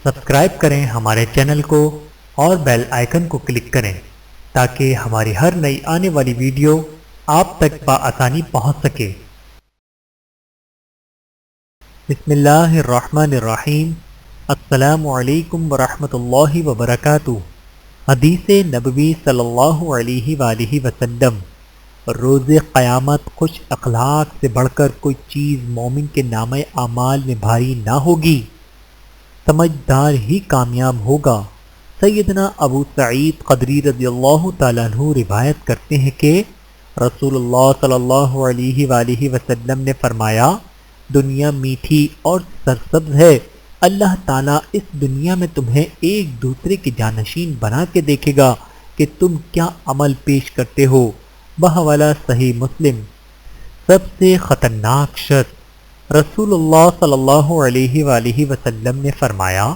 Subscribe کریں ہمارے channel کو اور بیل آئیکن کو کلک کریں تاکہ ہماری ہر نئی آنے والی ویڈیو آپ تک بآسانی پہنچ سکے۔ بسم اللہ الرحمن الرحیم۔ السلام علیکم ورحمۃ اللہ وبرکاتہ۔ حدیث نبوی صلی اللہ علیہ وآلہ وسلم، روز قیامت خوش اخلاق سے بڑھ کر کوئی چیز مومن کے نامہ اعمال میں بھاری نہ ہوگی، سمجھدار ہی کامیاب ہوگا۔ سیدنا ابو سعید خدری رضی اللہ تعالیٰ عنہ روایت کرتے ہیں کہ رسول اللہ صلی اللہ علیہ وآلہ وسلم نے فرمایا، دنیا میٹھی اور سرسبز ہے، اللہ تعالیٰ اس دنیا میں تمہیں ایک دوسرے کے جانشین بنا کے دیکھے گا کہ تم کیا عمل پیش کرتے ہو۔ بحوالہ صحیح مسلم۔ سب سے خطرناک شخص، رسول اللہ صلی اللہ علیہ وآلہ وسلم نے فرمایا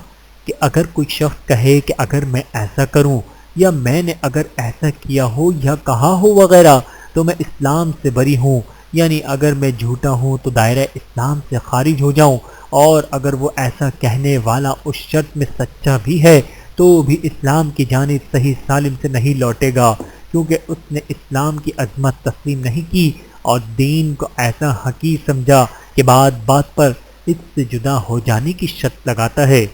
کہ اگر کوئی شخص کہے کہ اگر میں ایسا کروں یا میں نے اگر ایسا کیا ہو یا کہا ہو وغیرہ تو میں اسلام سے بری ہوں، یعنی اگر میں جھوٹا ہوں تو دائرہ اسلام سے خارج ہو جاؤں، اور اگر وہ ایسا کہنے والا اس شرط میں سچا بھی ہے تو بھی اسلام کی جانب صحیح سالم سے نہیں لوٹے گا، کیونکہ اس نے اسلام کی عظمت تسلیم نہیں کی اور دین کو ایسا حقیر سمجھا کہ بات بات پر اس سے جدا ہو جانے کی شرط لگاتا ہے۔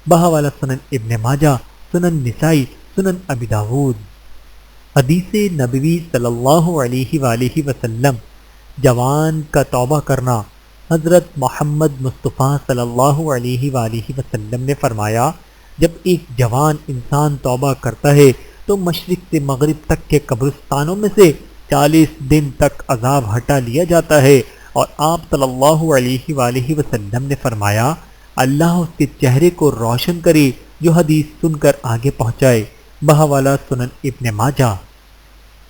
بحوالہ سنن ابن ماجہ، سنن نسائی، سنن ابی داود۔ حدیث نبوی صلی اللہ علیہ وآلہ وسلم، جوان کا توبہ کرنا۔ حضرت محمد مصطفیٰ صلی اللہ علیہ وآلہ وسلم نے فرمایا، جب ایک جوان انسان توبہ کرتا ہے تو مشرق سے مغرب تک کے قبرستانوں میں سے 40 دن تک عذاب ہٹا لیا جاتا ہے، اور آپ صلی اللہ علیہ وآلہ وسلم نے فرمایا، اللہ اس کے چہرے کو روشن کرے جو حدیث سن کر آگے پہنچائے۔ بحوالہ سنن ابن ماجہ۔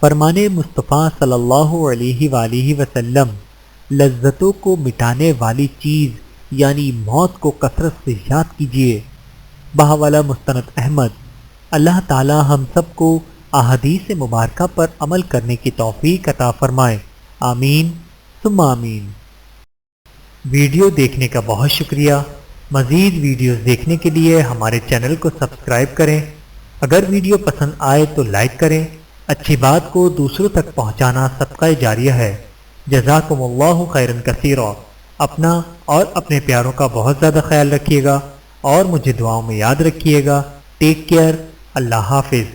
فرمانے مصطفیٰ صلی اللہ علیہ وآلہ وسلم، لذتوں کو مٹانے والی چیز یعنی موت کو کثرت سے یاد کیجیے۔ بحوالہ مستند احمد۔ اللہ تعالی ہم سب کو احادیث مبارکہ پر عمل کرنے کی توفیق عطا فرمائے، آمین ثم آمین۔ ویڈیو دیکھنے کا بہت شکریہ۔ مزید ویڈیوز دیکھنے کے لیے ہمارے چینل کو سبسکرائب کریں۔ اگر ویڈیو پسند آئے تو لائک کریں۔ اچھی بات کو دوسروں تک پہنچانا صدقہ جاریہ ہے۔ جزاکم اللہ خیرا کثیرا۔ اپنا اور اپنے پیاروں کا بہت زیادہ خیال رکھیے گا اور مجھے دعاؤں میں یاد رکھیے گا۔ Take care. اللہ حافظ۔